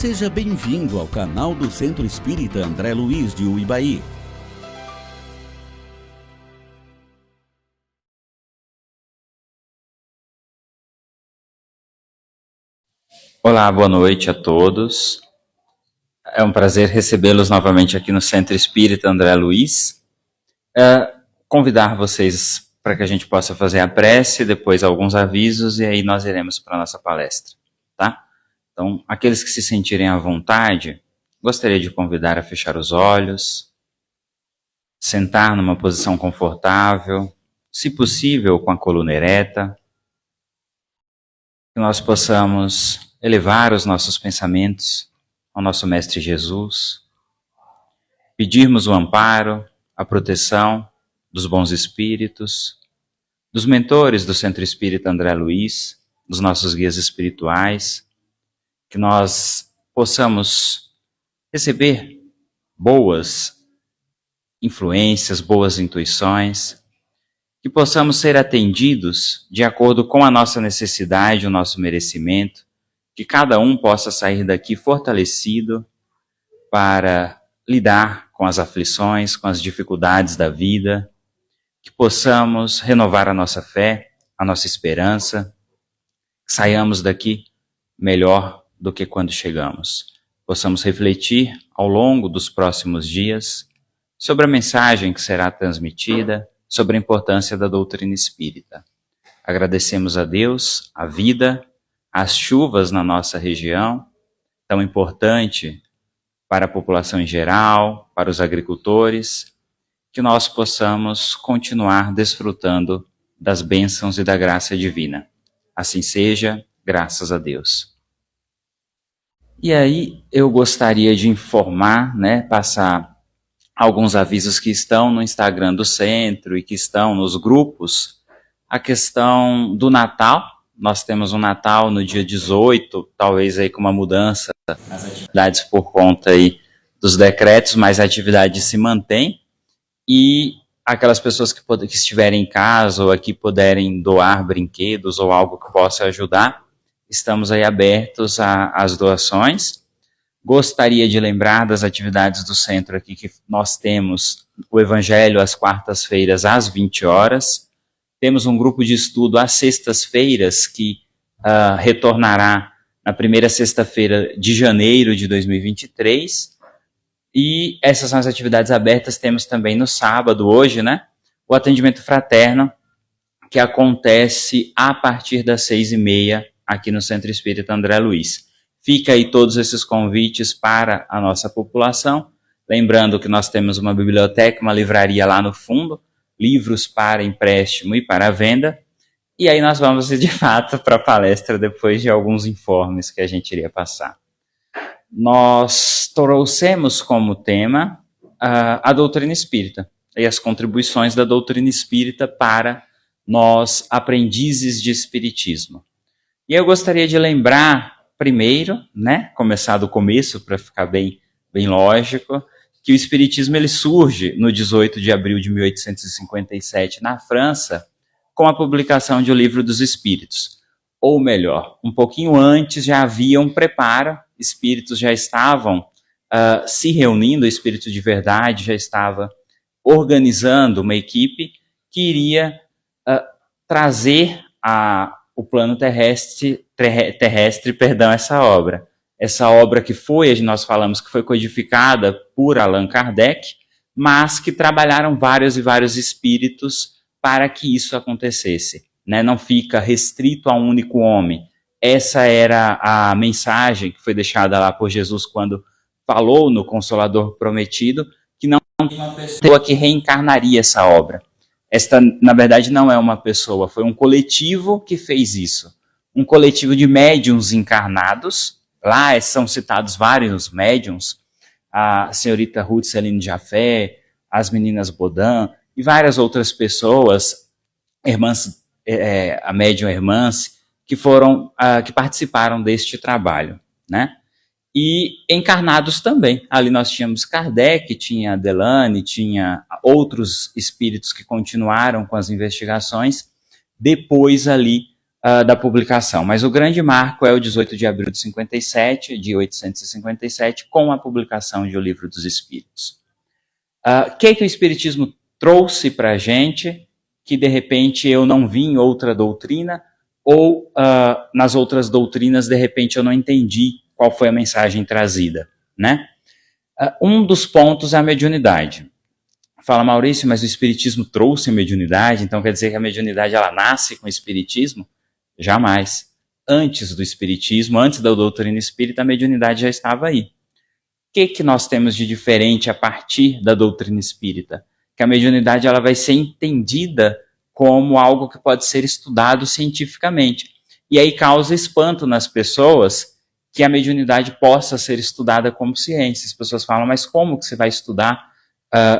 Seja bem-vindo ao canal do Centro Espírita André Luiz de Uibaí. Olá, boa noite a todos. É um prazer recebê-los novamente aqui no Centro Espírita André Luiz. Convidar vocês para que a gente possa fazer a prece, depois alguns avisos e aí nós iremos para a nossa palestra, tá? Então, aqueles que se sentirem à vontade, gostaria de convidar a fechar os olhos, sentar numa posição confortável, se possível com a coluna ereta, que nós possamos elevar os nossos pensamentos ao nosso Mestre Jesus, pedirmos o amparo, a proteção dos bons espíritos, dos mentores do Centro Espírita André Luiz, dos nossos guias espirituais, que nós possamos receber boas influências, boas intuições, que possamos ser atendidos de acordo com a nossa necessidade, o nosso merecimento, que cada um possa sair daqui fortalecido para lidar com as aflições, com as dificuldades da vida, que possamos renovar a nossa fé, a nossa esperança, que saiamos daqui melhor do que quando chegamos. Possamos refletir ao longo dos próximos dias sobre a mensagem que será transmitida, sobre a importância da doutrina espírita. Agradecemos a Deus, a vida, as chuvas na nossa região, tão importante para a população em geral, para os agricultores, que nós possamos continuar desfrutando das bênçãos e da graça divina. Assim seja, graças a Deus. E aí eu gostaria de informar, passar alguns avisos que estão no Instagram do Centro e que estão nos grupos, a questão do Natal. Nós temos um Natal no dia 18, talvez aí com uma mudança nas atividades por conta aí dos decretos, mas a atividade se mantém. E aquelas pessoas que estiverem em casa ou aqui puderem doar brinquedos ou algo que possa ajudar, estamos aí abertos às doações. Gostaria de lembrar das atividades do centro aqui, que nós temos o Evangelho às quartas-feiras às 20 horas. Temos um grupo de estudo às sextas-feiras que retornará na primeira sexta-feira de janeiro de 2023. E essas são as atividades abertas. Temos também no sábado, hoje, o atendimento fraterno, que acontece a partir das 6h30 aqui no Centro Espírita André Luiz. Fica aí todos esses convites para a nossa população. Lembrando que nós temos uma biblioteca, uma livraria lá no fundo, livros para empréstimo e para venda. E aí nós vamos, de fato, para a palestra depois de alguns informes que a gente iria passar. Nós trouxemos como tema a doutrina espírita e as contribuições da doutrina espírita para nós, aprendizes de espiritismo. E eu gostaria de lembrar, primeiro, começar do começo para ficar bem lógico, que o espiritismo ele surge no 18 de abril de 1857 na França com a publicação de O Livro dos Espíritos. Ou melhor, um pouquinho antes já havia um preparo, espíritos já estavam se reunindo, o espírito de verdade já estava organizando uma equipe que iria trazer o plano terrestre, essa obra. Essa obra que nós falamos que foi codificada por Allan Kardec, mas que trabalharam vários e vários espíritos para que isso acontecesse. Não fica restrito a um único homem. Essa era a mensagem que foi deixada lá por Jesus quando falou no Consolador Prometido, que não tinha uma pessoa que reencarnaria essa obra. Esta, na verdade, não é uma pessoa, foi um coletivo que fez isso. Um coletivo de médiuns encarnados. Lá são citados vários médiuns, a senhorita Ruth Celine Jafé, as meninas Baudin e várias outras pessoas, a médium Hermance, que participaram deste trabalho, E encarnados também. Ali nós tínhamos Kardec, tinha Delane, tinha outros espíritos que continuaram com as investigações, depois ali da publicação. Mas o grande marco é o 18 de abril de 57, de 857, com a publicação de O Livro dos Espíritos. O que o Espiritismo trouxe para a gente, que de repente eu não vi em outra doutrina, ou nas outras doutrinas, de repente, eu não entendi qual foi a mensagem trazida, né? Um dos pontos é a mediunidade. Fala, Maurício, mas o Espiritismo trouxe a mediunidade, então quer dizer que a mediunidade ela nasce com o Espiritismo? Jamais. Antes do Espiritismo, antes da doutrina espírita, a mediunidade já estava aí. O que nós temos de diferente a partir da doutrina espírita? Que a mediunidade ela vai ser entendida como algo que pode ser estudado cientificamente. E aí causa espanto nas pessoas que a mediunidade possa ser estudada como ciência. As pessoas falam, mas como que você vai estudar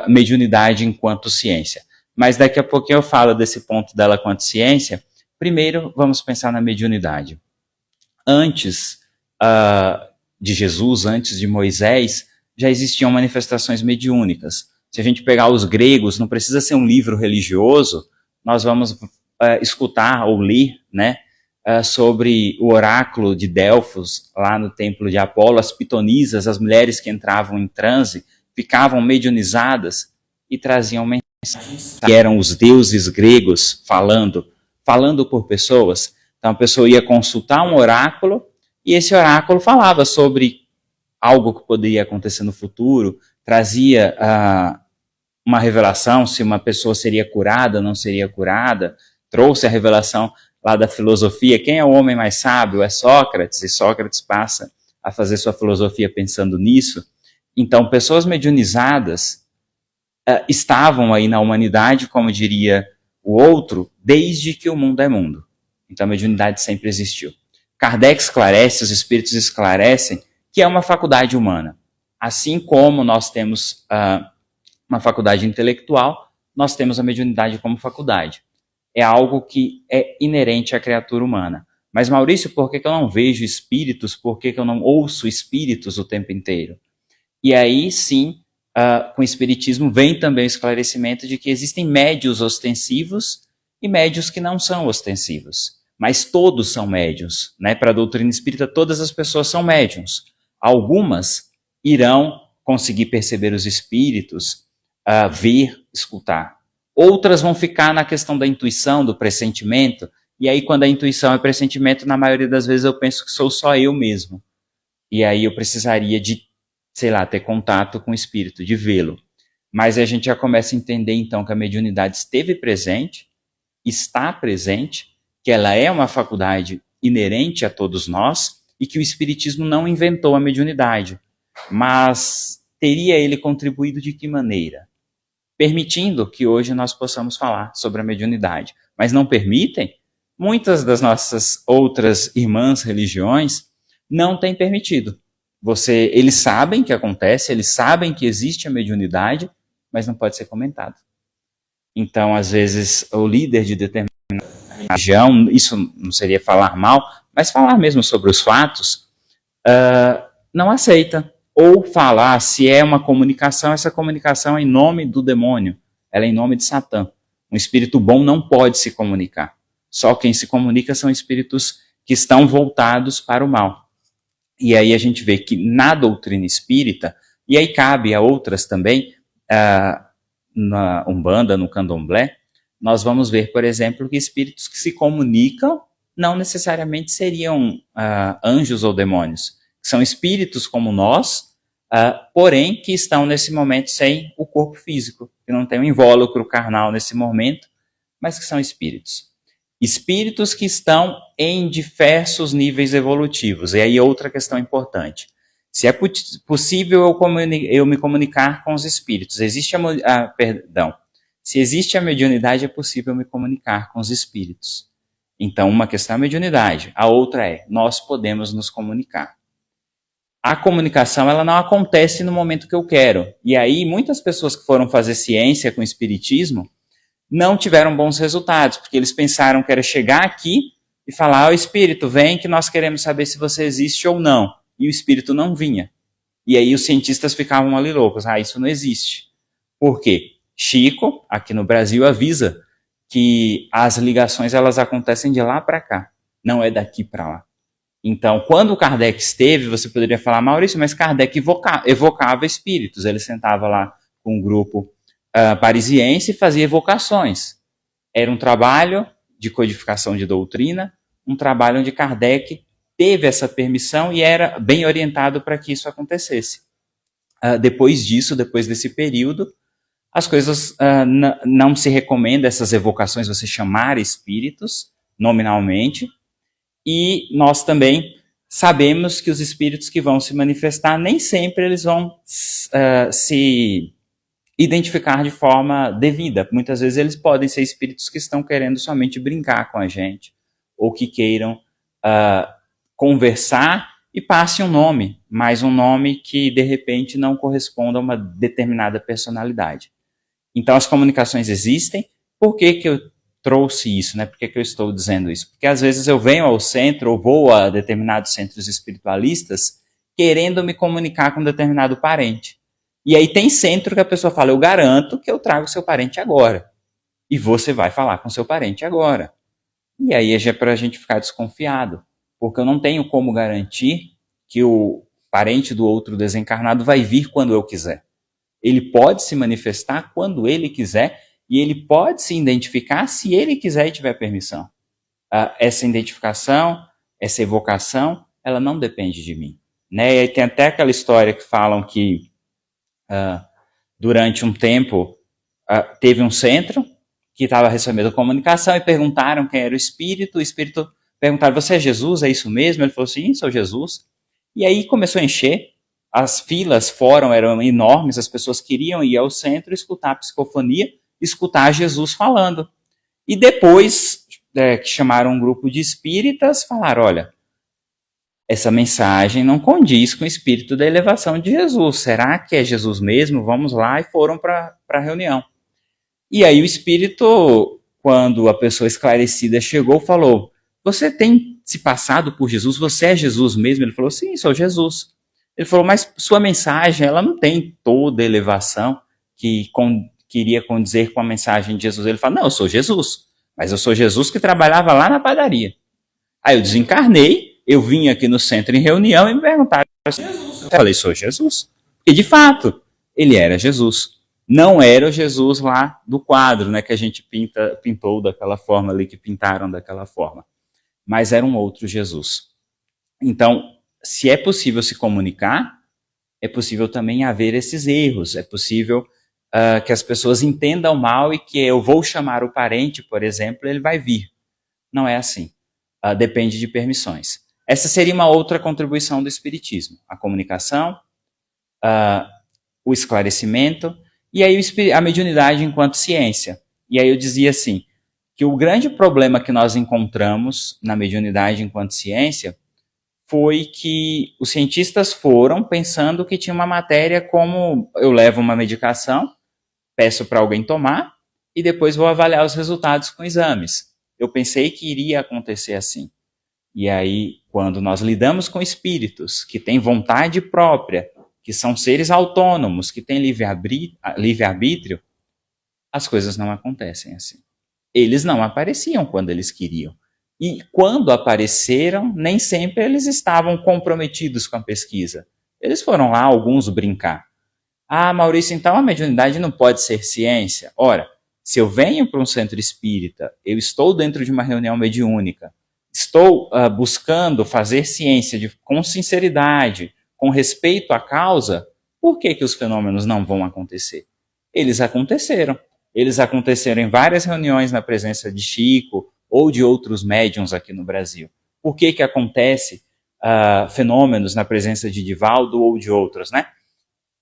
mediunidade enquanto ciência? Mas daqui a pouquinho eu falo desse ponto dela quanto ciência. Primeiro, vamos pensar na mediunidade. Antes de Jesus, antes de Moisés, já existiam manifestações mediúnicas. Se a gente pegar os gregos, não precisa ser um livro religioso, nós vamos escutar ou ler, né, sobre o oráculo de Delfos, lá no templo de Apolo, as pitonisas, as mulheres que entravam em transe, ficavam mediunizadas e traziam mensagens que eram os deuses gregos falando por pessoas. Então a pessoa ia consultar um oráculo e esse oráculo falava sobre algo que poderia acontecer no futuro, trazia uma revelação, se uma pessoa seria curada ou não seria curada, trouxe a revelação lá da filosofia, quem é o homem mais sábio? É Sócrates, e Sócrates passa a fazer sua filosofia pensando nisso. Então, pessoas mediunizadas estavam aí na humanidade, como diria o outro, desde que o mundo é mundo. Então, a mediunidade sempre existiu. Kardec esclarece, os espíritos esclarecem, que é uma faculdade humana. Assim como nós temos uma faculdade intelectual, nós temos a mediunidade como faculdade. É algo que é inerente à criatura humana. Mas, Maurício, por que eu não vejo espíritos? Por que eu não ouço espíritos o tempo inteiro? E aí, sim, com o espiritismo vem também o esclarecimento de que existem médios ostensivos e médios que não são ostensivos. Mas todos são médiuns, né? Para a doutrina espírita, todas as pessoas são médiuns. Algumas irão conseguir perceber os espíritos, ver, escutar. Outras vão ficar na questão da intuição, do pressentimento, e aí quando a intuição é pressentimento, na maioria das vezes eu penso que sou só eu mesmo. E aí eu precisaria de, sei lá, ter contato com o espírito, de vê-lo. Mas a gente já começa a entender então que a mediunidade esteve presente, está presente, que ela é uma faculdade inerente a todos nós e que o espiritismo não inventou a mediunidade. Mas teria ele contribuído de que maneira? Permitindo que hoje nós possamos falar sobre a mediunidade. Mas não permitem? Muitas das nossas outras irmãs religiões não têm permitido. Eles sabem que acontece, eles sabem que existe a mediunidade, mas não pode ser comentado. Então, às vezes, o líder de determinada religião, isso não seria falar mal, mas falar mesmo sobre os fatos, não aceita. Ou falar, se é uma comunicação, essa comunicação é em nome do demônio, ela é em nome de Satã. Um espírito bom não pode se comunicar. Só quem se comunica são espíritos que estão voltados para o mal. E aí a gente vê que na doutrina espírita, e aí cabe a outras também, na Umbanda, no Candomblé, nós vamos ver, por exemplo, que espíritos que se comunicam não necessariamente seriam anjos ou demônios. São espíritos como nós, porém que estão nesse momento sem o corpo físico, que não tem um invólucro carnal nesse momento, mas que são espíritos. Espíritos que estão em diversos níveis evolutivos. E aí outra questão importante. Se é possível eu me comunicar com os espíritos, se existe a mediunidade, é possível me comunicar com os espíritos. Então, uma questão é a mediunidade, a outra é, nós podemos nos comunicar. A comunicação, ela não acontece no momento que eu quero. E aí, muitas pessoas que foram fazer ciência com espiritismo não tiveram bons resultados, porque eles pensaram que era chegar aqui e falar, o espírito, vem que nós queremos saber se você existe ou não. E o espírito não vinha. E aí os cientistas ficavam ali loucos, isso não existe. Por quê? Chico, aqui no Brasil, avisa que as ligações elas acontecem de lá para cá, não é daqui para lá. Então, quando Kardec esteve, você poderia falar, Maurício, mas Kardec evocava espíritos. Ele sentava lá com um grupo parisiense e fazia evocações. Era um trabalho de codificação de doutrina, um trabalho onde Kardec teve essa permissão e era bem orientado para que isso acontecesse. Depois disso, depois desse período, as coisas não se recomenda essas evocações, você chamar espíritos nominalmente, e nós também sabemos que os espíritos que vão se manifestar, nem sempre eles vão se identificar de forma devida. Muitas vezes eles podem ser espíritos que estão querendo somente brincar com a gente, ou que queiram conversar e passe um nome, mas um nome que de repente não corresponda a uma determinada personalidade. Então as comunicações existem. Por que eu trouxe isso, né? Por que eu estou dizendo isso? Porque às vezes eu venho ao centro ou vou a determinados centros espiritualistas querendo me comunicar com um determinado parente. E aí tem centro que a pessoa fala, eu garanto que eu trago seu parente agora. E você vai falar com seu parente agora. E aí já é para a gente ficar desconfiado, porque eu não tenho como garantir que o parente do outro desencarnado vai vir quando eu quiser. Ele pode se manifestar quando ele quiser, e ele pode se identificar se ele quiser e tiver permissão. Essa identificação, essa evocação, ela não depende de mim. Né? E tem até aquela história que falam que durante um tempo teve um centro que estava recebendo comunicação e perguntaram quem era o espírito perguntaram, você é Jesus, é isso mesmo? Ele falou, sim, sou Jesus. E aí começou a encher, as filas eram enormes, as pessoas queriam ir ao centro, escutar a psicofonia, escutar Jesus falando. E depois que chamaram um grupo de espíritas, falaram, olha, essa mensagem não condiz com o espírito da elevação de Jesus. Será que é Jesus mesmo? Vamos lá, e foram para a reunião. E aí o espírito, quando a pessoa esclarecida chegou, falou, você tem se passado por Jesus? Você é Jesus mesmo? Ele falou, sim, sou Jesus. Ele falou, mas sua mensagem, ela não tem toda a elevação que queria condizer com a mensagem de Jesus. Ele falou, não, eu sou Jesus, mas eu sou Jesus que trabalhava lá na padaria. Aí eu desencarnei, eu vim aqui no centro em reunião e me perguntaram, Jesus. Eu falei, sou Jesus. E de fato, ele era Jesus. Não era o Jesus lá do quadro, né, que a gente pintou daquela forma ali, que pintaram daquela forma. Mas era um outro Jesus. Então, se é possível se comunicar, é possível também haver esses erros, é possível que as pessoas entendam mal e que eu vou chamar o parente, por exemplo, ele vai vir. Não é assim. Depende de permissões. Essa seria uma outra contribuição do Espiritismo. A comunicação, o esclarecimento, e aí a mediunidade enquanto ciência. E aí eu dizia assim, que o grande problema que nós encontramos na mediunidade enquanto ciência foi que os cientistas foram pensando que tinha uma matéria como eu levo uma medicação, peço para alguém tomar e depois vou avaliar os resultados com exames. Eu pensei que iria acontecer assim. E aí, quando nós lidamos com espíritos que têm vontade própria, que são seres autônomos, que têm livre-arbítrio, as coisas não acontecem assim. Eles não apareciam quando eles queriam. E quando apareceram, nem sempre eles estavam comprometidos com a pesquisa. Eles foram lá, alguns, brincar. Ah, Maurício, então a mediunidade não pode ser ciência? Ora, se eu venho para um centro espírita, eu estou dentro de uma reunião mediúnica, estou buscando fazer ciência com sinceridade, com respeito à causa, por que os fenômenos não vão acontecer? Eles aconteceram. Eles aconteceram em várias reuniões na presença de Chico ou de outros médiuns aqui no Brasil. Por que acontece fenômenos na presença de Divaldo ou de outros, né?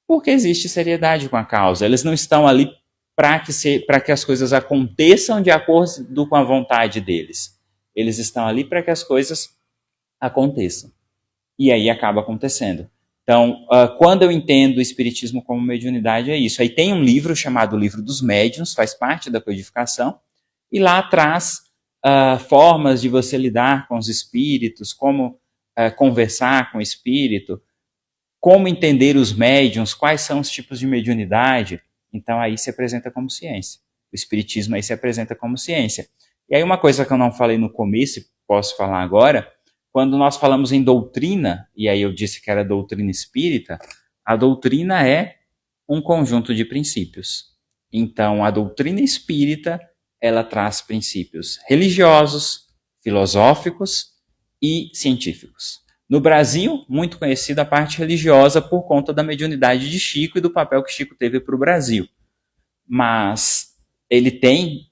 Porque existe seriedade com a causa. Eles não estão ali para que as coisas aconteçam de acordo com a vontade deles. Eles estão ali para que as coisas aconteçam. E aí acaba acontecendo. Então, quando eu entendo o Espiritismo como mediunidade, é isso. Aí tem um livro chamado Livro dos Médiuns, faz parte da codificação, e lá traz formas de você lidar com os espíritos, como conversar com o espírito, como entender os médiuns, quais são os tipos de mediunidade. Então, aí se apresenta como ciência. O Espiritismo aí se apresenta como ciência. E aí uma coisa que eu não falei no começo, e posso falar agora, quando nós falamos em doutrina, e aí eu disse que era doutrina espírita, a doutrina é um conjunto de princípios. Então, a doutrina espírita, ela traz princípios religiosos, filosóficos e científicos. No Brasil, muito conhecida a parte religiosa por conta da mediunidade de Chico e do papel que Chico teve para o Brasil. Mas ele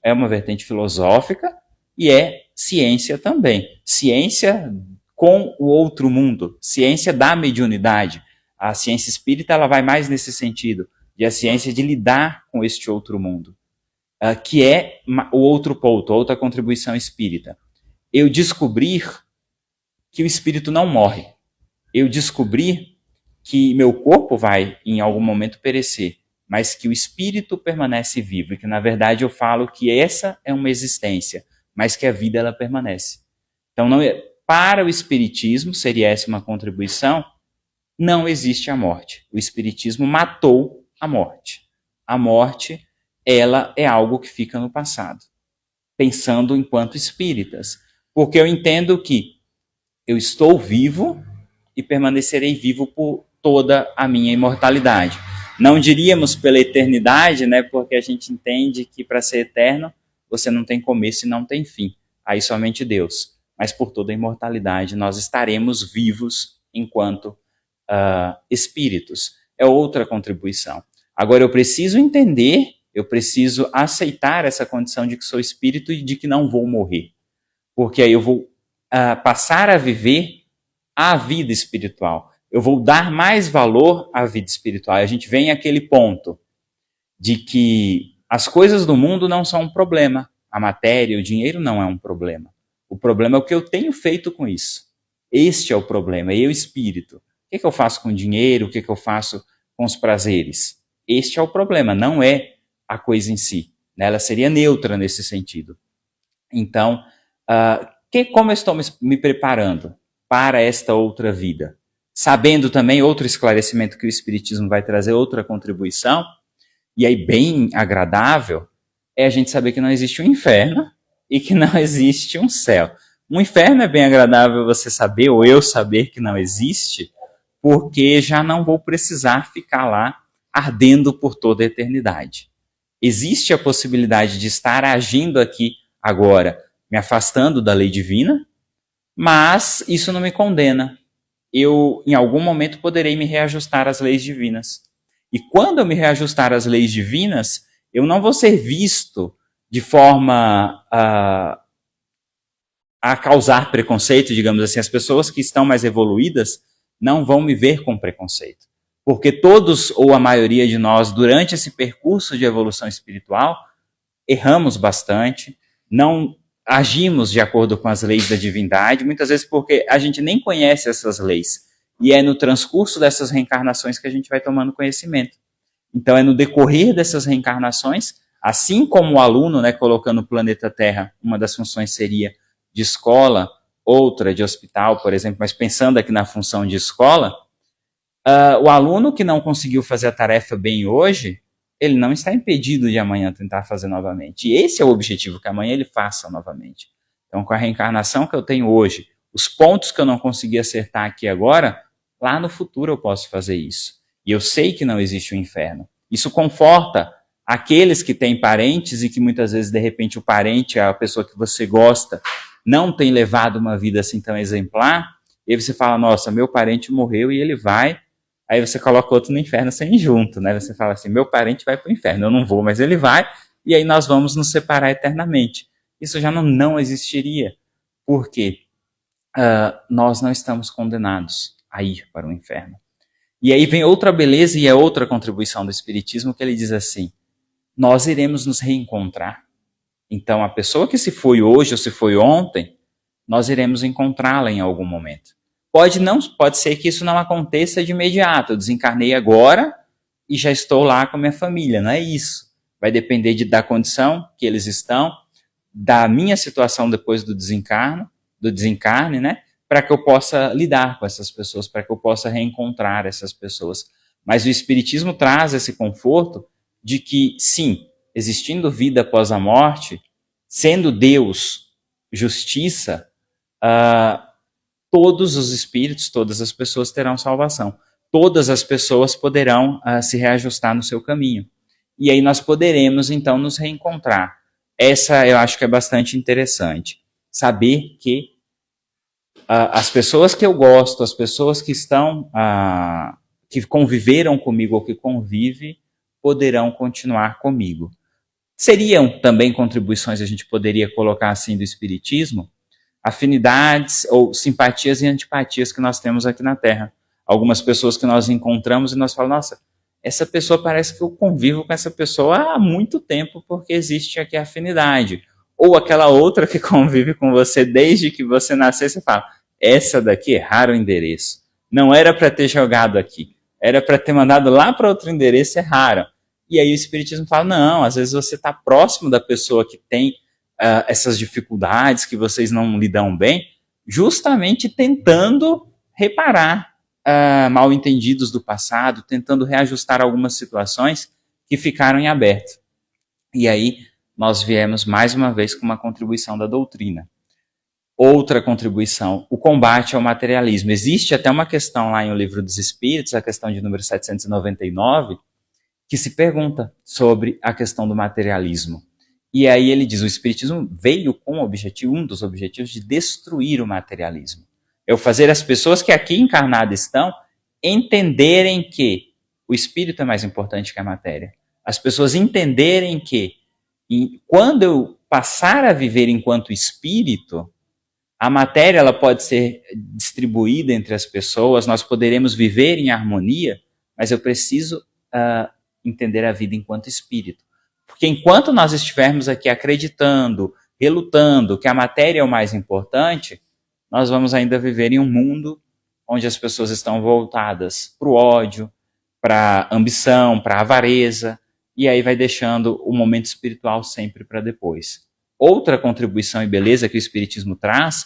é uma vertente filosófica e é ciência também. Ciência com o outro mundo, ciência da mediunidade. A ciência espírita ela vai mais nesse sentido, de a ciência de lidar com este outro mundo, que é o outro ponto, outra contribuição espírita. Eu descobrir que o espírito não morre. Eu descobrir que meu corpo vai, em algum momento, perecer, mas que o espírito permanece vivo, e que, na verdade, eu falo que essa é uma existência, mas que a vida ela permanece. Então, para o espiritismo, seria essa uma contribuição, não existe a morte. O espiritismo matou a morte. A morte, ela é algo que fica no passado. Pensando enquanto espíritas. Porque eu entendo que eu estou vivo e permanecerei vivo por toda a minha imortalidade. Não diríamos pela eternidade, né? Porque a gente entende que para ser eterno, você não tem começo e não tem fim. Aí somente Deus. Mas por toda a imortalidade, nós estaremos vivos enquanto espíritos. É outra contribuição. Agora, eu preciso entender, eu preciso aceitar essa condição de que sou espírito e de que não vou morrer. Porque aí eu vou passar a viver a vida espiritual. Eu vou dar mais valor à vida espiritual. A gente vem àquele ponto de que as coisas do mundo não são um problema. A matéria, o dinheiro não é um problema. O problema é o que eu tenho feito com isso. Este é o problema, eu espírito. O que eu faço com o dinheiro? O que eu faço com os prazeres? Este é o problema, não é a coisa em si. Ela seria neutra nesse sentido. Então, como eu estou me preparando para esta outra vida? Sabendo também outro esclarecimento que o Espiritismo vai trazer, outra contribuição, e aí bem agradável, é a gente saber que não existe um inferno e que não existe um céu. Um inferno é bem agradável você saber, ou eu saber que não existe, porque já não vou precisar ficar lá ardendo por toda a eternidade. Existe a possibilidade de estar agindo aqui agora, me afastando da lei divina, mas isso não me condena. Eu, em algum momento, poderei me reajustar às leis divinas. E quando eu me reajustar às leis divinas, eu não vou ser visto de forma a causar preconceito, digamos assim. As pessoas que estão mais evoluídas não vão me ver com preconceito. Porque todos, ou a maioria de nós, durante esse percurso de evolução espiritual, erramos bastante, não agimos de acordo com as leis da divindade, muitas vezes porque a gente nem conhece essas leis. E é no transcurso dessas reencarnações que a gente vai tomando conhecimento. Então é no decorrer dessas reencarnações, assim como o aluno, né, colocando o planeta Terra, uma das funções seria de escola, outra de hospital, por exemplo, mas pensando aqui na função de escola, o aluno que não conseguiu fazer a tarefa bem hoje, ele não está impedido de amanhã tentar fazer novamente. E esse é o objetivo, que amanhã ele faça novamente. Então, com a reencarnação que eu tenho hoje, os pontos que eu não consegui acertar aqui agora, lá no futuro eu posso fazer isso. E eu sei que não existe um inferno. Isso conforta aqueles que têm parentes e que muitas vezes, de repente, o parente, a pessoa que você gosta, não tem levado uma vida assim tão exemplar, e aí você fala, nossa, meu parente morreu e ele vai. Aí você coloca outro no inferno sem ir junto, né? Você fala assim, meu parente vai para o inferno, eu não vou, mas ele vai, e aí nós vamos nos separar eternamente. Isso já não existiria, porque nós não estamos condenados a ir para o inferno. E aí vem outra beleza e é outra contribuição do Espiritismo, que ele diz assim, nós iremos nos reencontrar. Então, a pessoa que se foi hoje ou se foi ontem, nós iremos encontrá-la em algum momento. Pode ser que isso não aconteça de imediato. Eu desencarnei agora e já estou lá com a minha família. Não é isso. Vai depender da condição que eles estão, da minha situação depois do desencarne, né? Para que eu possa lidar com essas pessoas, para que eu possa reencontrar essas pessoas. Mas o Espiritismo traz esse conforto de que, sim, existindo vida após a morte, sendo Deus justiça, todos os espíritos, todas as pessoas terão salvação. Todas as pessoas poderão se reajustar no seu caminho. E aí nós poderemos, então, nos reencontrar. Essa eu acho que é bastante interessante. Saber que as pessoas que eu gosto, as pessoas que estão, que conviveram comigo ou que convivem, poderão continuar comigo. Seriam também contribuições, a gente poderia colocar assim, do Espiritismo, afinidades ou simpatias e antipatias que nós temos aqui na Terra. Algumas pessoas que nós encontramos e nós falamos, nossa, essa pessoa parece que eu convivo com essa pessoa há muito tempo porque existe aqui afinidade. Ou aquela outra que convive com você desde que você nasceu, você fala, essa daqui erraram o endereço. Não era para ter jogado aqui, era para ter mandado lá para outro endereço, erraram. E aí o Espiritismo fala, não, às vezes você está próximo da pessoa que tem essas dificuldades, que vocês não lidam bem, justamente tentando reparar mal entendidos do passado, tentando reajustar algumas situações que ficaram em aberto. E aí nós viemos mais uma vez com uma contribuição da doutrina. Outra contribuição, o combate ao materialismo. Existe até uma questão lá em O Livro dos Espíritos, a questão de número 799, que se pergunta sobre a questão do materialismo. E aí ele diz, o Espiritismo veio com o objetivo, um dos objetivos de destruir o materialismo. É o fazer as pessoas que aqui encarnadas estão entenderem que o espírito é mais importante que a matéria. As pessoas entenderem que quando eu passar a viver enquanto espírito, a matéria ela pode ser distribuída entre as pessoas, nós poderemos viver em harmonia, mas eu preciso entender a vida enquanto espírito. Porque enquanto nós estivermos aqui acreditando, relutando que a matéria é o mais importante, nós vamos ainda viver em um mundo onde as pessoas estão voltadas para o ódio, para a ambição, para a avareza, e aí vai deixando o momento espiritual sempre para depois. Outra contribuição e beleza que o Espiritismo traz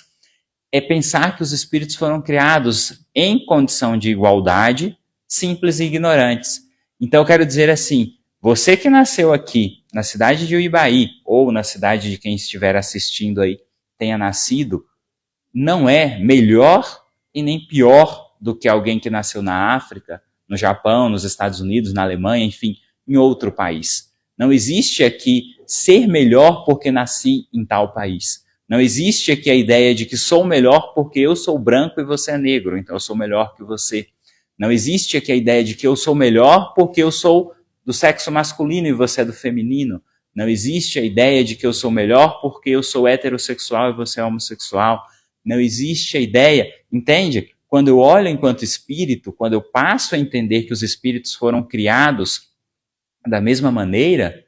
é pensar que os espíritos foram criados em condição de igualdade, simples e ignorantes. Então eu quero dizer assim, você que nasceu aqui na cidade de Uibaí, ou na cidade de quem estiver assistindo aí, tenha nascido, não é melhor e nem pior do que alguém que nasceu na África, no Japão, nos Estados Unidos, na Alemanha, enfim, em outro país. Não existe aqui ser melhor porque nasci em tal país. Não existe aqui a ideia de que sou melhor porque eu sou branco e você é negro, então eu sou melhor que você. Não existe aqui a ideia de que eu sou melhor porque eu sou do sexo masculino e você é do feminino. Não existe a ideia de que eu sou melhor porque eu sou heterossexual e você é homossexual. Não existe a ideia, entende? Quando eu olho enquanto espírito, quando eu passo a entender que os espíritos foram criados da mesma maneira,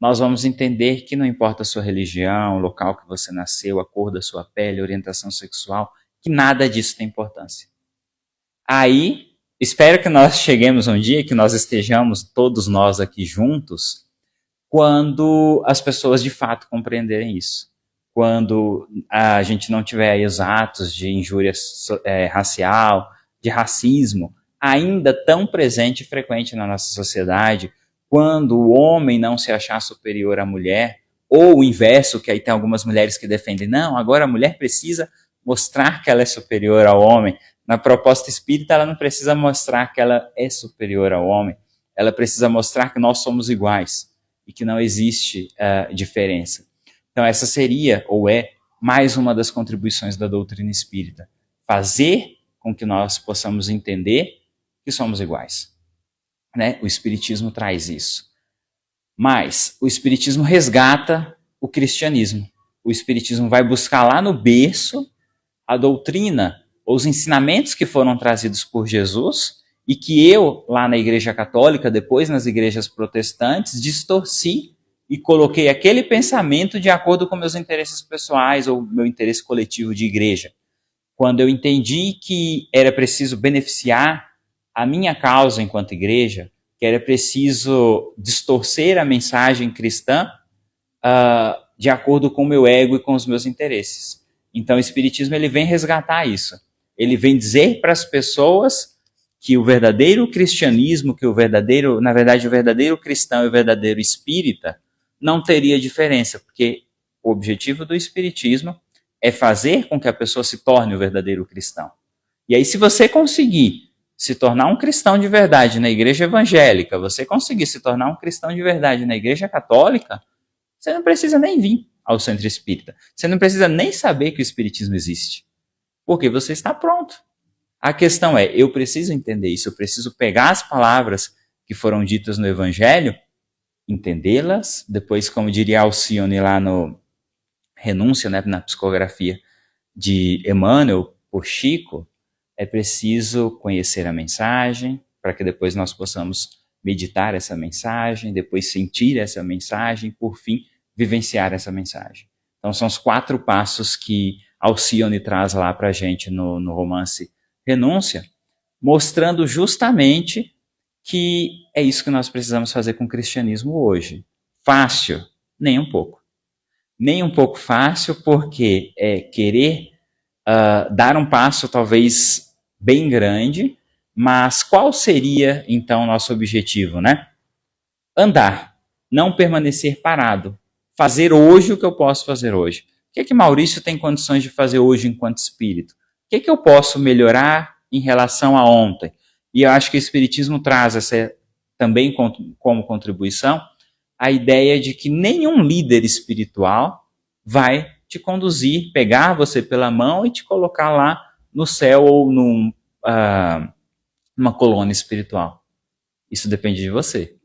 nós vamos entender que não importa a sua religião, o local que você nasceu, a cor da sua pele, a orientação sexual, que nada disso tem importância. Aí, espero que nós cheguemos um dia, que nós estejamos todos nós aqui juntos, quando as pessoas de fato compreenderem isso. Quando a gente não tiver aí os atos de injúria racial, de racismo, ainda tão presente e frequente na nossa sociedade, quando o homem não se achar superior à mulher, ou o inverso, que aí tem algumas mulheres que defendem, não, agora a mulher precisa mostrar que ela é superior ao homem. Na proposta espírita, ela não precisa mostrar que ela é superior ao homem, ela precisa mostrar que nós somos iguais e que não existe diferença. Então essa seria, ou é, mais uma das contribuições da doutrina espírita. Fazer com que nós possamos entender que somos iguais. Né? O Espiritismo traz isso. Mas o Espiritismo resgata o cristianismo. O Espiritismo vai buscar lá no berço a doutrina, os ensinamentos que foram trazidos por Jesus e que eu, lá na Igreja Católica, depois nas igrejas protestantes, distorci e coloquei aquele pensamento de acordo com meus interesses pessoais ou meu interesse coletivo de igreja. Quando eu entendi que era preciso beneficiar a minha causa enquanto igreja, que era preciso distorcer a mensagem cristã de acordo com o meu ego e com os meus interesses. Então o Espiritismo ele vem resgatar isso. Ele vem dizer para as pessoas que o verdadeiro cristianismo, que o verdadeiro cristão e o verdadeiro espírita não teria diferença, porque o objetivo do Espiritismo é fazer com que a pessoa se torne o verdadeiro cristão. E aí, se você conseguir se tornar um cristão de verdade na igreja evangélica, você conseguir se tornar um cristão de verdade na igreja católica, você não precisa nem vir ao centro espírita. Você não precisa nem saber que o Espiritismo existe. Porque você está pronto. A questão é, eu preciso entender isso, eu preciso pegar as palavras que foram ditas no Evangelho, entendê-las, depois, como diria Alcione lá no Renúncia, né, na psicografia de Emmanuel, por Chico, é preciso conhecer a mensagem, para que depois nós possamos meditar essa mensagem, depois sentir essa mensagem, por fim, vivenciar essa mensagem. Então, são os 4 passos que Alcione traz lá para a gente no romance Renúncia, mostrando justamente que é isso que nós precisamos fazer com o cristianismo hoje. Fácil? Nem um pouco. Nem um pouco fácil, porque é querer dar um passo talvez bem grande, mas qual seria então o nosso objetivo, né? Andar, não permanecer parado, fazer hoje o que eu posso fazer hoje. O que Maurício tem condições de fazer hoje enquanto espírito? O que eu posso melhorar em relação a ontem? E eu acho que o Espiritismo traz também como contribuição a ideia de que nenhum líder espiritual vai te conduzir, pegar você pela mão e te colocar lá no céu ou numa colônia espiritual. Isso depende de você.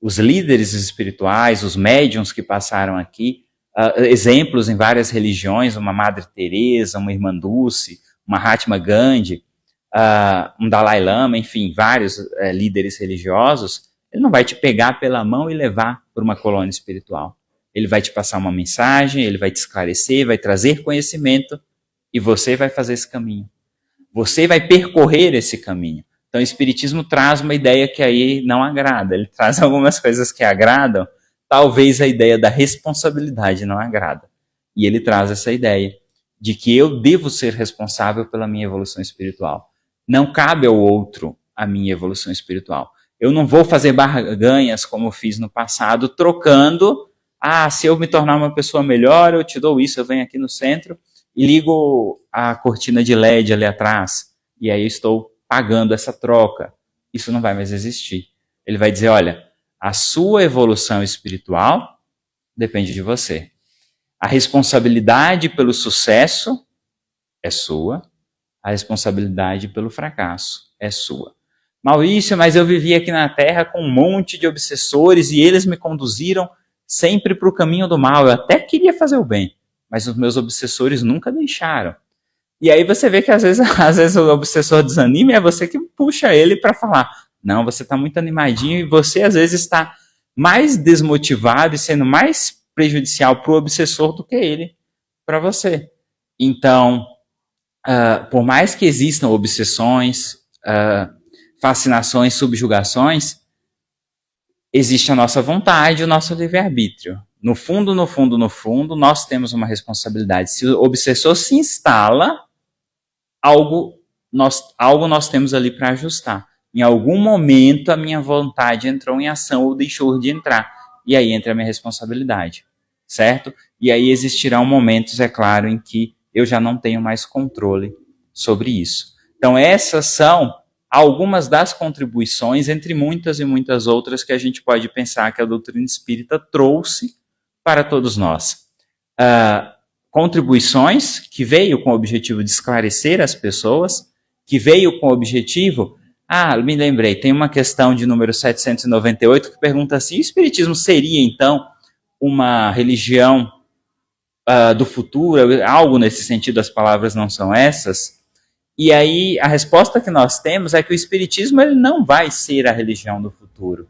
Os líderes espirituais, os médiuns que passaram aqui, exemplos em várias religiões, uma Madre Teresa, uma Irmã Dulce, uma Mahatma Gandhi, um Dalai Lama, enfim, vários líderes religiosos, ele não vai te pegar pela mão e levar para uma colônia espiritual. Ele vai te passar uma mensagem, ele vai te esclarecer, vai trazer conhecimento e você vai fazer esse caminho. Você vai percorrer esse caminho. Então o Espiritismo traz uma ideia que aí não agrada. Ele traz algumas coisas que agradam, talvez a ideia da responsabilidade não agrada. E ele traz essa ideia de que eu devo ser responsável pela minha evolução espiritual. Não cabe ao outro a minha evolução espiritual. Eu não vou fazer barganhas como eu fiz no passado, trocando, se eu me tornar uma pessoa melhor, eu te dou isso, eu venho aqui no centro e ligo a cortina de LED ali atrás, e aí eu estou pagando essa troca. Isso não vai mais existir. Ele vai dizer, olha, a sua evolução espiritual depende de você. A responsabilidade pelo sucesso é sua, a responsabilidade pelo fracasso é sua. Maurício, mas eu vivi aqui na Terra com um monte de obsessores e eles me conduziram sempre para o caminho do mal. Eu até queria fazer o bem, mas os meus obsessores nunca deixaram. E aí você vê que às vezes o obsessor desanima e é você que puxa ele para falar, não, você está muito animadinho e você às vezes está mais desmotivado e sendo mais prejudicial para o obsessor do que ele para você. Então, por mais que existam obsessões, fascinações, subjugações, existe a nossa vontade, o nosso livre-arbítrio. No fundo, nós temos uma responsabilidade. Se o obsessor se instala, algo nós temos ali para ajustar. Em algum momento, a minha vontade entrou em ação ou deixou de entrar. E aí entra a minha responsabilidade, certo? E aí existirão momentos, é claro, em que eu já não tenho mais controle sobre isso. Então, essas são algumas das contribuições, entre muitas e muitas outras, que a gente pode pensar que a doutrina espírita trouxe para todos nós. Contribuições que veio com o objetivo de esclarecer as pessoas, que veio com o objetivo... me lembrei, tem uma questão de número 798 que pergunta assim, o Espiritismo seria, então, uma religião do futuro? Algo nesse sentido, as palavras não são essas. E aí, a resposta que nós temos é que o Espiritismo ele não vai ser a religião do futuro.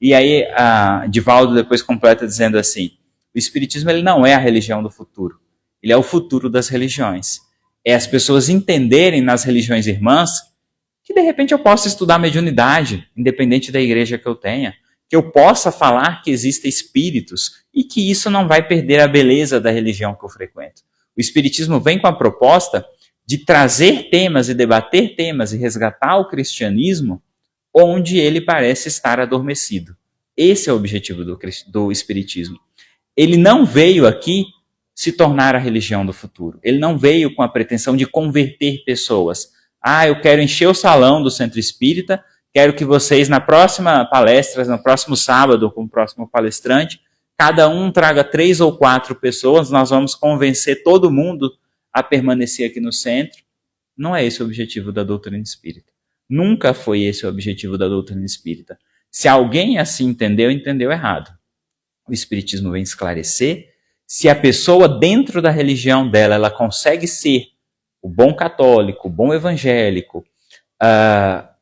E aí, Divaldo depois completa dizendo assim, o Espiritismo ele não é a religião do futuro, ele é o futuro das religiões. É as pessoas entenderem nas religiões irmãs que de repente eu possa estudar mediunidade, independente da igreja que eu tenha, que eu possa falar que existem espíritos e que isso não vai perder a beleza da religião que eu frequento. O Espiritismo vem com a proposta de trazer temas e debater temas e resgatar o cristianismo onde ele parece estar adormecido. Esse é o objetivo do Espiritismo. ele não veio aqui se tornar a religião do futuro. Ele não veio com a pretensão de converter pessoas. Eu quero encher o salão do Centro Espírita, quero que vocês, na próxima palestra, no próximo sábado, com o próximo palestrante, cada um traga 3 ou 4 pessoas, nós vamos convencer todo mundo a permanecer aqui no centro. Não é esse o objetivo da doutrina espírita. Nunca foi esse o objetivo da doutrina espírita. Se alguém assim entendeu, entendeu errado. O Espiritismo vem esclarecer se a pessoa dentro da religião dela, ela consegue ser o bom católico, o bom evangélico,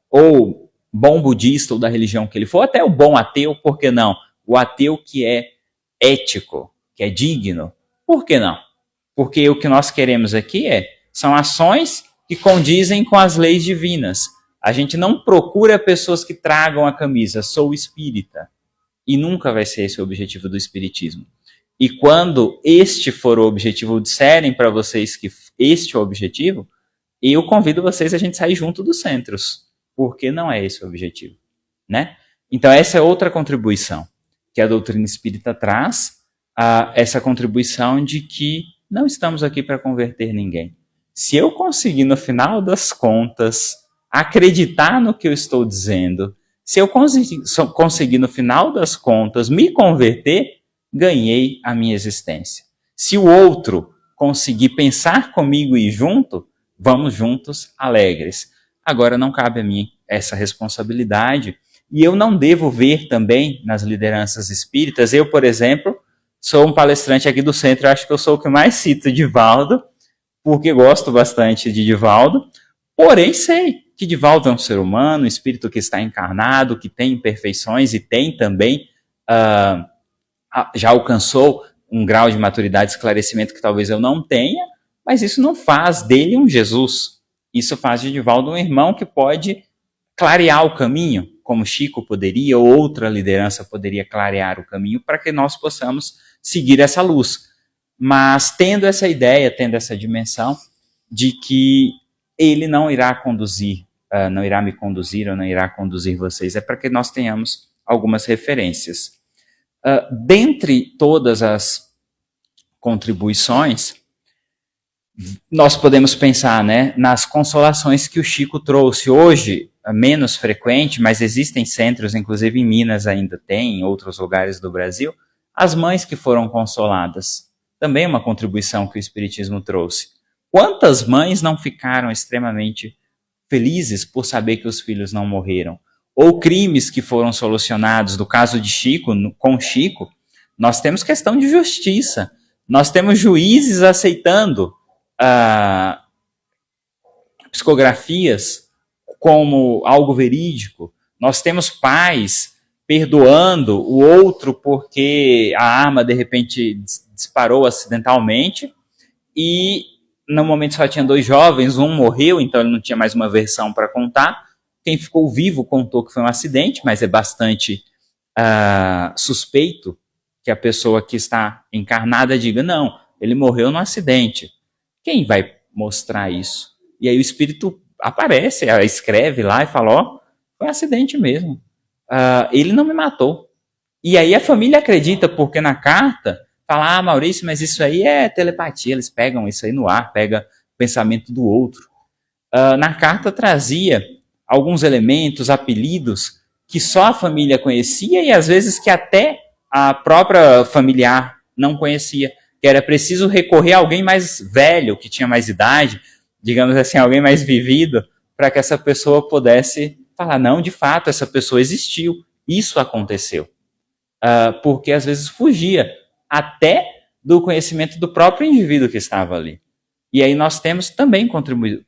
ou bom budista, ou da religião que ele for, até o bom ateu, por que não? O ateu que é ético, que é digno, por que não? Porque o que nós queremos aqui são ações que condizem com as leis divinas. A gente não procura pessoas que tragam a camisa, sou espírita. E nunca vai ser esse o objetivo do espiritismo. E quando este for o objetivo, disserem para vocês que este é o objetivo, eu convido vocês a gente sair junto dos centros, porque não é esse o objetivo, né? Então essa é outra contribuição que a doutrina espírita traz, essa contribuição de que não estamos aqui para converter ninguém. Se eu conseguir, no final das contas, acreditar no que eu estou dizendo, se eu conseguir, no final das contas, me converter, ganhei a minha existência. Se o outro conseguir pensar comigo e ir junto, vamos juntos alegres. Agora não cabe a mim essa responsabilidade, e eu não devo ver também nas lideranças espíritas. Eu, por exemplo, sou um palestrante aqui do centro, acho que eu sou o que mais cito Divaldo, porque gosto bastante de Divaldo, porém sei que Divaldo é um ser humano, um espírito que está encarnado, que tem imperfeições e tem também, já alcançou um grau de maturidade e esclarecimento que talvez eu não tenha, mas isso não faz dele um Jesus. Isso faz de Divaldo um irmão que pode clarear o caminho, como Chico poderia, ou outra liderança poderia clarear o caminho para que nós possamos seguir essa luz. Mas tendo essa ideia, tendo essa dimensão de que ele não irá conduzir, não irá me conduzir ou não irá conduzir vocês, é para que nós tenhamos algumas referências. Dentre todas as contribuições, nós podemos pensar, né, nas consolações que o Chico trouxe. Hoje, menos frequente, mas existem centros, inclusive em Minas ainda tem, em outros lugares do Brasil, as mães que foram consoladas. Também é uma contribuição que o Espiritismo trouxe. Quantas mães não ficaram extremamente felizes por saber que os filhos não morreram? Ou crimes que foram solucionados, no caso de Chico, com Chico, nós temos questão de justiça. Nós temos juízes aceitando psicografias como algo verídico. Nós temos pais perdoando o outro porque a arma, de repente, disparou acidentalmente e, no momento, só tinha 2 jovens, um morreu, então ele não tinha mais uma versão para contar. Quem ficou vivo contou que foi um acidente, mas é bastante suspeito que a pessoa que está encarnada diga, não, ele morreu no acidente. Quem vai mostrar isso? E aí o espírito aparece, escreve lá e fala, foi um acidente mesmo. Ele não me matou. E aí a família acredita, porque na carta fala, Maurício, mas isso aí é telepatia, eles pegam isso aí no ar, pega o pensamento do outro. Na carta trazia alguns elementos, apelidos, que só a família conhecia e às vezes que até a própria familiar não conhecia, que era preciso recorrer a alguém mais velho, que tinha mais idade, digamos assim, alguém mais vivido, para que essa pessoa pudesse falar, não, de fato, essa pessoa existiu, isso aconteceu. Porque às vezes fugia até do conhecimento do próprio indivíduo que estava ali. E aí nós temos também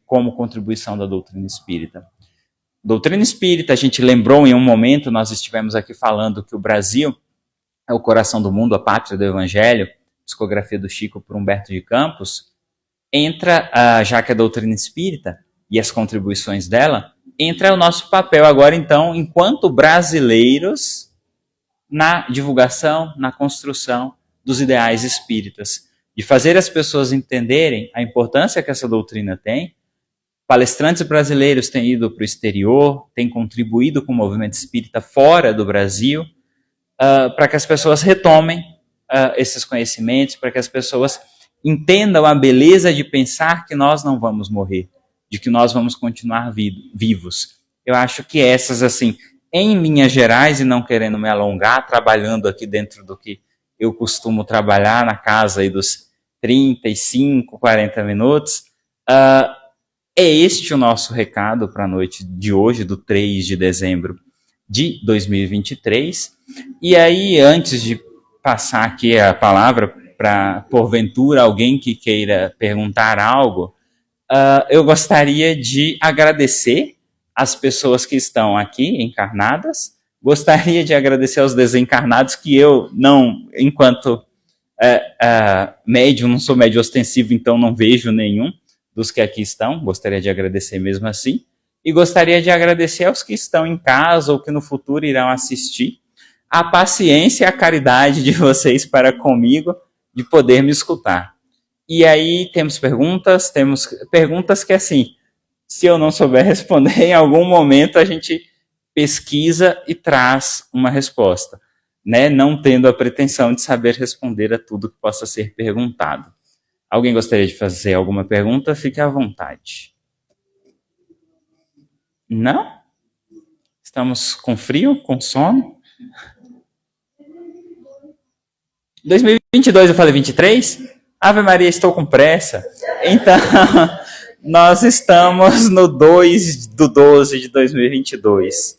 como contribuição da doutrina espírita. Doutrina espírita, a gente lembrou em um momento, nós estivemos aqui falando que o Brasil é o coração do mundo, a pátria do Evangelho, psicografia do Chico por Humberto de Campos, entra, já que a doutrina espírita e as contribuições dela, entra o nosso papel agora, então, enquanto brasileiros, na divulgação, na construção dos ideais espíritas, de fazer as pessoas entenderem a importância que essa doutrina tem. Palestrantes brasileiros têm ido para o exterior, têm contribuído com o movimento espírita fora do Brasil, para que as pessoas retomem esses conhecimentos, para que as pessoas entendam a beleza de pensar que nós não vamos morrer, de que nós vamos continuar vivos. Eu acho que essas, assim, em linhas gerais, e não querendo me alongar, trabalhando aqui dentro do que eu costumo trabalhar na casa aí dos 35, 40 minutos, é este o nosso recado para a noite de hoje, do 3 de dezembro de 2023. E aí, antes de passar aqui a palavra para, porventura, alguém que queira perguntar algo, eu gostaria de agradecer as pessoas que estão aqui encarnadas, gostaria de agradecer aos desencarnados, que eu não, enquanto médium, não sou médium ostensivo, então não vejo nenhum dos que aqui estão, gostaria de agradecer mesmo assim, e gostaria de agradecer aos que estão em casa ou que no futuro irão assistir, a paciência e a caridade de vocês para comigo, de poder me escutar. E aí temos perguntas que, assim, se eu não souber responder, em algum momento a gente pesquisa e traz uma resposta, né? Não tendo a pretensão de saber responder a tudo que possa ser perguntado. Alguém gostaria de fazer alguma pergunta? Fique à vontade. Não? Estamos com frio, com sono? 2022, eu falei 23? Ave Maria, estou com pressa. Então, nós estamos no 2/12 de 2022.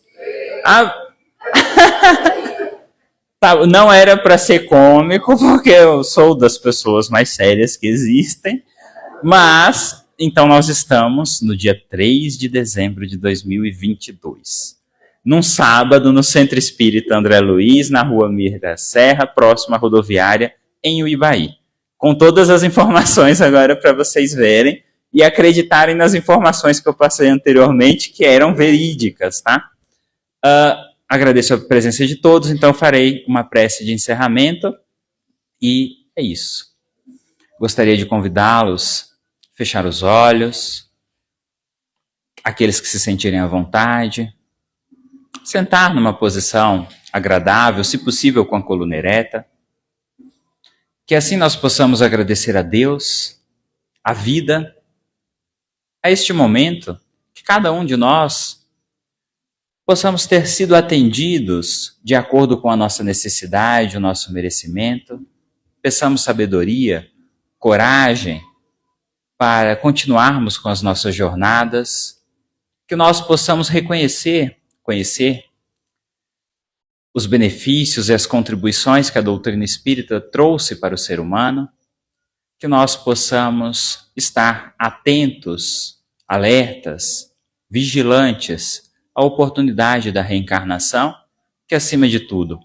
Não era para ser cômico, porque eu sou das pessoas mais sérias que existem, mas, então nós estamos no dia 3 de dezembro de 2022, num sábado, no Centro Espírita André Luiz, na Rua Mirda Serra, próximo à rodoviária, em Uibaí. Com todas as informações agora para vocês verem e acreditarem nas informações que eu passei anteriormente, que eram verídicas, tá? Agradeço a presença de todos, então farei uma prece de encerramento e é isso. Gostaria de convidá-los a fechar os olhos, aqueles que se sentirem à vontade, sentar numa posição agradável, se possível com a coluna ereta, que assim nós possamos agradecer a Deus, a vida, a este momento, que cada um de nós possamos ter sido atendidos de acordo com a nossa necessidade, o nosso merecimento. Peçamos sabedoria, coragem para continuarmos com as nossas jornadas, que nós possamos conhecer os benefícios e as contribuições que a doutrina espírita trouxe para o ser humano, que nós possamos estar atentos, alertas, vigilantes à oportunidade da reencarnação, que acima de tudo,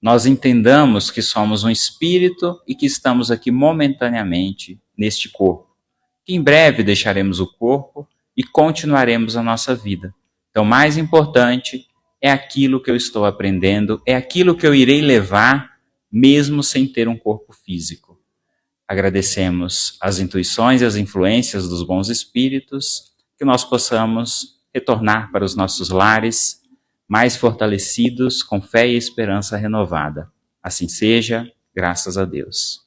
nós entendamos que somos um espírito e que estamos aqui momentaneamente neste corpo, que em breve deixaremos o corpo e continuaremos a nossa vida. Então, o mais importante é aquilo que eu estou aprendendo, é aquilo que eu irei levar, mesmo sem ter um corpo físico. Agradecemos as intuições e as influências dos bons espíritos, que nós possamos retornar para os nossos lares, mais fortalecidos, com fé e esperança renovada. Assim seja, graças a Deus.